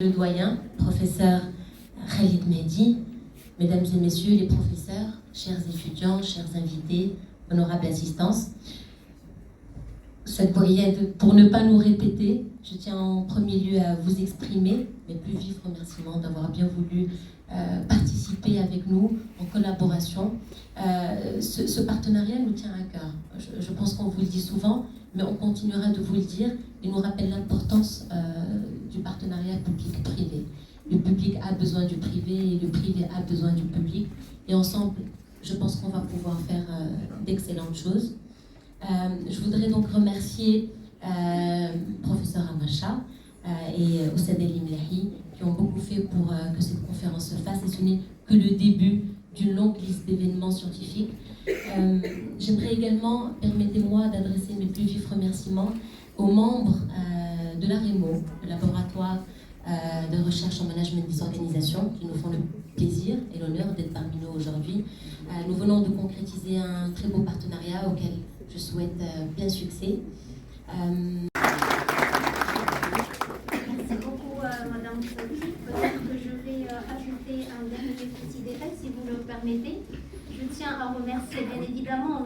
Le doyen, professeur Khalid Mehdi, mesdames et messieurs les professeurs, chers étudiants, chers invités, honorable assistance. Pour ne pas nous répéter, je tiens en premier lieu à vous exprimer mes plus vifs remerciements d'avoir bien voulu participer avec nous en collaboration. Ce partenariat nous tient à cœur. Je pense qu'on vous le dit souvent, mais on continuera de vous le dire. Il nous rappelle l'importance du partenariat public-privé. Le public a besoin du privé et le privé a besoin du public. Et ensemble, je pense qu'on va pouvoir faire d'excellentes choses. Je voudrais donc remercier professeur Amacha et Oussad El Imlahi qui ont beaucoup fait pour que cette conférence se fasse, et ce n'est que le début d'une longue liste d'événements scientifiques. J'aimerais également, permettez-moi d'adresser mes plus vifs remerciements aux membres de l'AREMO, le laboratoire de recherche en management des organisations, qui nous font le plaisir et l'honneur d'être parmi nous aujourd'hui. Nous venons de concrétiser un très beau partenariat auquel je souhaite plein succès. Merci beaucoup, Madame Saoudi. Peut-être que je vais ajouter un dernier petit détail, si vous le permettez. Je tiens à remercier bien évidemment.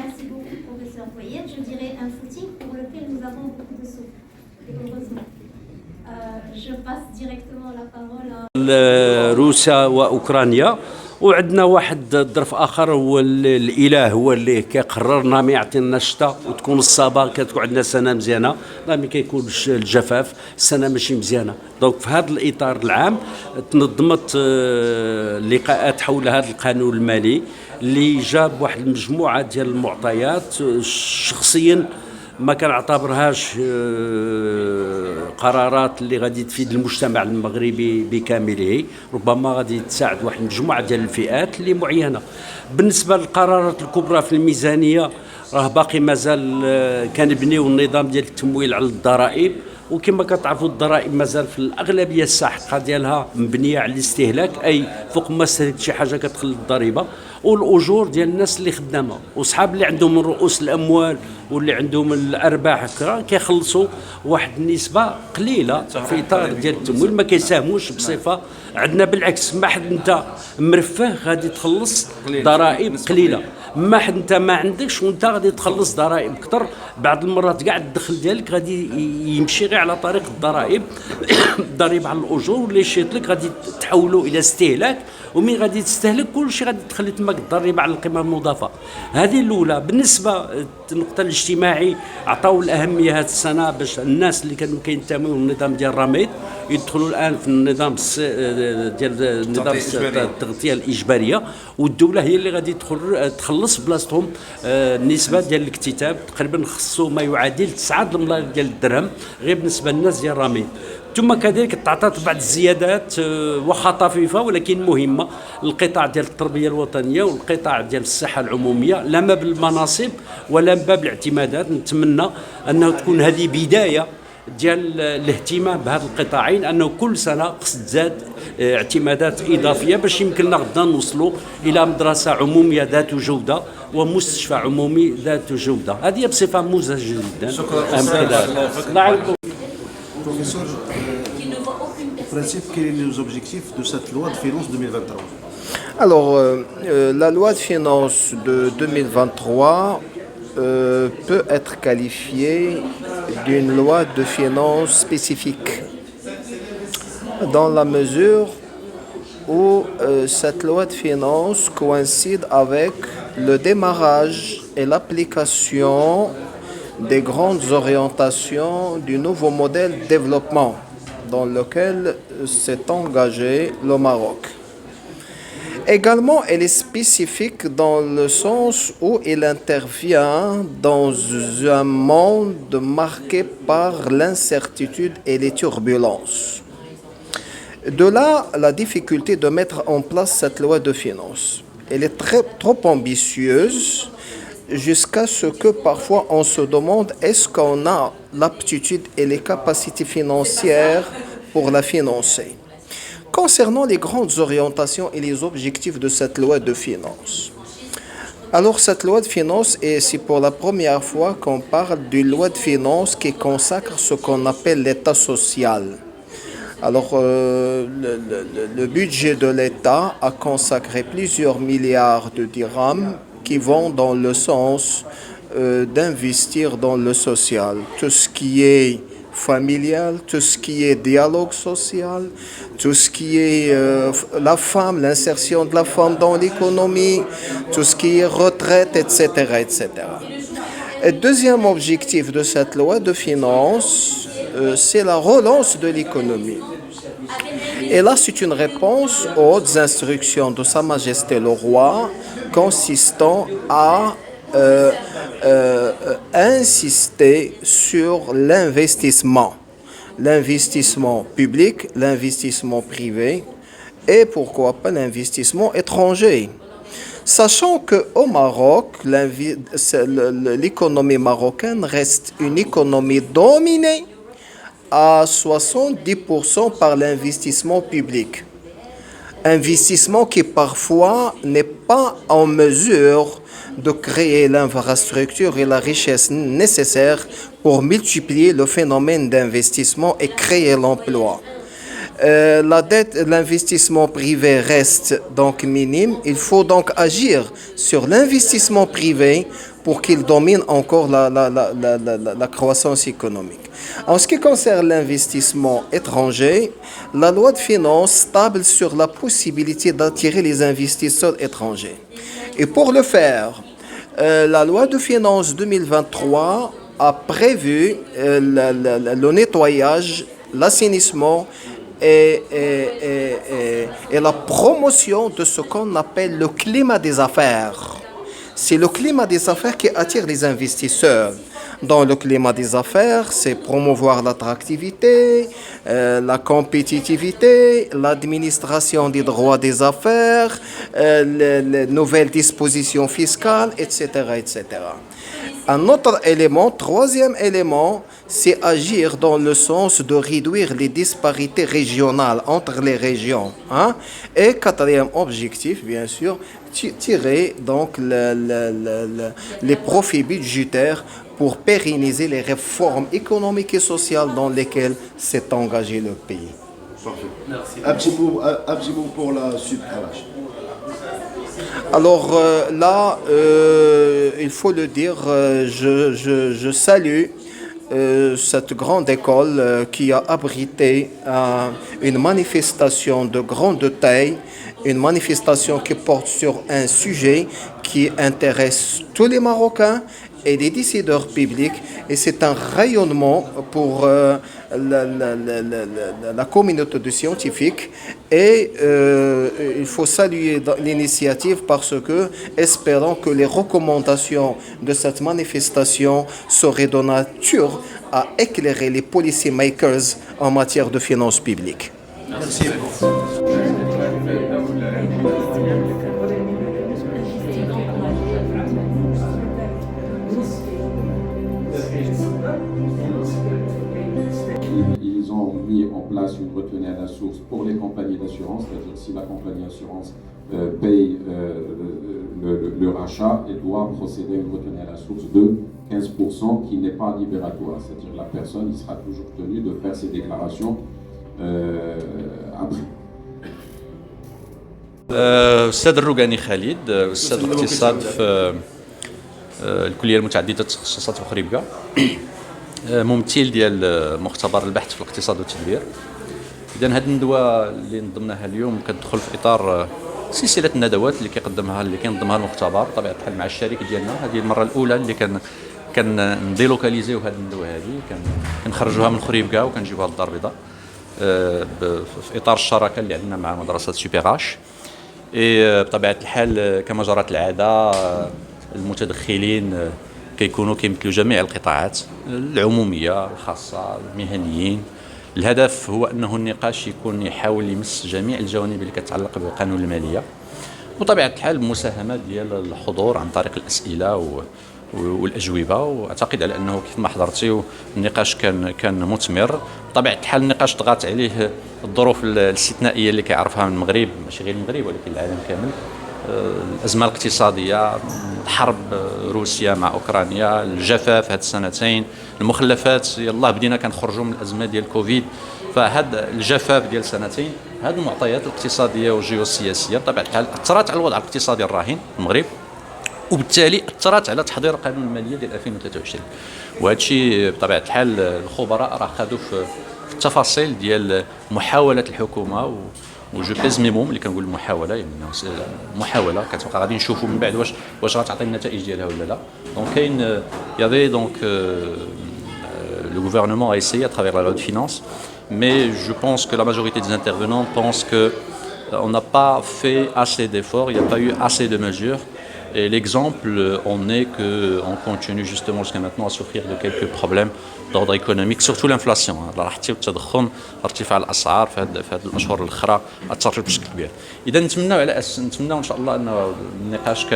Merci beaucoup, professeur Poyet. Je dirais un footing pour lequel nous avons beaucoup de souffle, heureusement. Je passe directement la parole à روسيا واوكرانيا. وعندنا واحد الظرف اخر هو الاله هو اللي كيقررنا ما يعطينا الشتاء وتكون الصبا كتكون عندنا سنه مزيانه، ما كيكونش الجفاف السنه ماشي مزيانه. دونك في هذا الاطار العام تنظمت لقاءات حول هذا القانون المالي اللي جاب واحد المجموعه ديال المعطيات شخصيا ما كنعتبرهاش قرارات اللي غادي تفيد المجتمع المغربي بكامله، ربما غادي تساعد واحد المجموعه ديال الفئات اللي معينه. بالنسبه للقرارات الكبرى في الميزانيه راه باقي مازال كنبنيو النظام ديال التمويل على الضرائب، وكما كتعرفوا الضرائب مازال في الاغلبيه الساحقه ديالها مبنيه على الاستهلاك، اي فوق ما استهلكت شي حاجه كتدخل للضريبه، والاجور ديال الناس اللي خدامه وصحاب اللي عندهم من رؤوس الاموال واللي عندهم الارباح كيخلصوا واحد النسبه قليله في اطار ديال التمويل، ما كيساهموش بصفه. عندنا بالعكس، ما حد انت مرفه غادي تخلص ضرائب قليله، ما حد انت ما عندكش وانت غادي تخلص ضرائب اكثر. بعض المرات كاع الدخل ديالك غادي يمشي غير على طريق الضرائب الضريبه على الاجور، واللي شيت لك غادي تحولوا الى استهلاك، ومن غادي تستهلك كل شيء غادي تخلي تماك الضريبه على القيمه المضافه. هذه الاولى. بالنسبه للنقطه الاجتماعي عطاو الاهميه هذه السنه باش الناس اللي كانوا كينتموا للنظام ديال الرميد يدخلوا الان في النظام ديال نظام التغطيه الاجباريه، والدوله هي اللي غادي تخلص بلاصتهم النسبه ديال الاكتتاب. تقريبا خصو ما يعادل 9 الملايير ديال الدرهم غير بالنسبه للناس ديال الرميد. ثم كذلك تعطات بعض الزيادات واخا طفيفه ولكن مهمه القطاع ديال التربيه الوطنيه والقطاع ديال الصحه العموميه، لا ما بالمناصب ولا من باب الاعتمادات. نتمنى انه تكون هذه بدايه ديال الاهتمام بهذا القطاعين، انه كل سنه خص تزاد اعتمادات اضافيه باش يمكن لنا غدا نوصلوا الى مدرسه عموميه ذات جوده ومستشفى عمومي ذات جوده. هذه بصفه موزعه جدا. شكرا. Professeur, principe, quels sont les objectifs de cette loi de finances 2023? Alors, la loi de finances de 2023 peut être qualifiée d'une loi de finances spécifique, dans la mesure où cette loi de finances coïncide avec le démarrage et l'application des grandes orientations du nouveau modèle de développement dans lequel s'est engagé le Maroc. Également, elle est spécifique dans le sens où elle intervient dans un monde marqué par l'incertitude et les turbulences. De là, la difficulté de mettre en place cette loi de finances. Elle est trop ambitieuse, jusqu'à ce que parfois on se demande est-ce qu'on a l'aptitude et les capacités financières pour la financer. Concernant les grandes orientations et les objectifs de cette loi de finances, Alors cette loi de finances, et c'est pour la première fois qu'on parle d'une loi de finances qui consacre ce qu'on appelle l'État social. Alors le budget de l'État a consacré plusieurs milliards de dirhams qui vont dans le sens d'investir dans le social. Tout ce qui est familial, tout ce qui est dialogue social, tout ce qui est la femme, l'insertion de la femme dans l'économie, tout ce qui est retraite, etc., etc. Et deuxième objectif de cette loi de finances, c'est la relance de l'économie. Et là, c'est une réponse aux hautes instructions de Sa Majesté le Roi consistant à insister sur l'investissement public, l'investissement privé et pourquoi pas l'investissement étranger. Sachant qu'au Maroc, l'économie marocaine reste une économie dominée à 70% par l'investissement public. Investissement qui parfois n'est pas en mesure de créer l'infrastructure et la richesse nécessaire pour multiplier le phénomène d'investissement et créer l'emploi. L'investissement privé reste donc minime. Il faut donc agir sur l'investissement privé pour qu'il domine encore la croissance économique. En ce qui concerne l'investissement étranger, la loi de finances table sur la possibilité d'attirer les investisseurs étrangers. Et pour le faire, la loi de finances 2023 a prévu le nettoyage, l'assainissement et la promotion de ce qu'on appelle le climat des affaires. C'est le climat des affaires qui attire les investisseurs. Dans le climat des affaires, c'est promouvoir l'attractivité, la compétitivité, l'administration des droits des affaires, les nouvelles dispositions fiscales, etc., etc. Un autre élément, troisième élément, c'est agir dans le sens de réduire les disparités régionales entre les régions. Et quatrième objectif, bien sûr, tirer donc les profits budgétaires pour pérenniser les réformes économiques et sociales dans lesquelles s'est engagé le pays. Parfait. Merci. Un petit mot pour la suite. Alors là, il faut le dire, je salue cette grande école qui a abrité une manifestation de grande taille, une manifestation qui porte sur un sujet qui intéresse tous les Marocains et les décideurs publics, et c'est un rayonnement pour la communauté de scientifiques, et il faut saluer l'initiative parce que, espérons que les recommandations de cette manifestation seraient de nature à éclairer les policy makers en matière de finances publiques. Merci. Ils ont mis en place une retenue à la source pour les compagnies d'assurance, c'est-à-dire si la compagnie d'assurance paye le rachat, elle doit procéder à une retenue à la source de 15% qui n'est pas libératoire, c'est-à-dire la personne sera toujours tenue de faire ses déclarations après. الأستاذ الروقاني خالد أستاذ الاقتصاد في الكلية المتعددة التخصصات في خريبكا، ممثل ديال مختبر البحث في الاقتصاد والتدبير. إذا هذه الندوة اللي نظمناها اليوم كتدخل في إطار سلسلة الندوات اللي كينظمها المختبر بطبيعة الحال مع الشريك ديالنا. هذه المرة الأولى اللي كنديلوكاليزيو هذه الندوة هذه، كنخرجوها من خريبكا وكنجيبوها للدار البيضاء في إطار الشراكة اللي عندنا مع مدرسة سوبيغاش. بطبيعة الحال كما جرت العادة المتدخلين كيمثلوا جميع القطاعات العمومية الخاصة المهنيين. الهدف هو أنه النقاش يحاول يمس جميع الجوانب اللي كتتعلق بالقانون المالية، وطبيعة الحال المساهمة ديال الحضور عن طريق الأسئلة والأجوبة. وأعتقد على أنه كيف ما حضرتي النقاش كان مثمر. بطبيعة الحال النقاش طغات عليه الظروف الاستثنائية اللي كيعرفها من المغرب، ماشي غير المغرب ولكن العالم كامل، الأزمة الاقتصادية، حرب روسيا مع أوكرانيا، الجفاف هاد السنتين، المخلفات يلاه بدينا كنخرجوا من الأزمة ديال كوفيد. فهاد الجفاف ديال سنتين، هاد المعطيات الاقتصادية والجيوسياسية بطبيعة الحال أثرت على الوضع الاقتصادي الراهن في المغرب، وبالتالي أثرت على تحضير قانون المالية ديال 2023. وهذا الشيء بطبيعة الحال الخبراء راه خدوا في التفاصيل ديال محاولة الحكومة وجو بيز ميموم اللي كنقول المحاولة، يعني محاولة كتبقى غادي نشوفوا من بعد واش غتعطي النتائج ديالها ولا لا. دونك كاين يافي دونك le gouvernement a essayé à travers la loi de finances, mais je pense que la majorité des intervenants pensent qu'on n'a pas fait assez d'efforts, il n'y a pas eu assez de mesures. Et l'exemple en est qu'on continue justement jusqu'à maintenant à souffrir de quelques problèmes d'ordre économique, surtout l'inflation. راحتي والتضخم، ارتفاع الاسعار في هذه الاشهر الاخرى اثرت بشكل كبير. اذا نتمناو ان شاء الله ان النقاش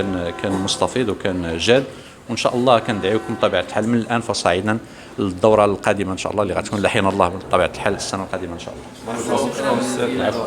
كان مستفيض وكان جاد، وان شاء الله كندعيكم بطبيعه الحال من الان فصاعدا للدوره القادمه ان شاء الله اللي غتكون لحين الله بطبيعه الحال السنه القادمه ان شاء الله.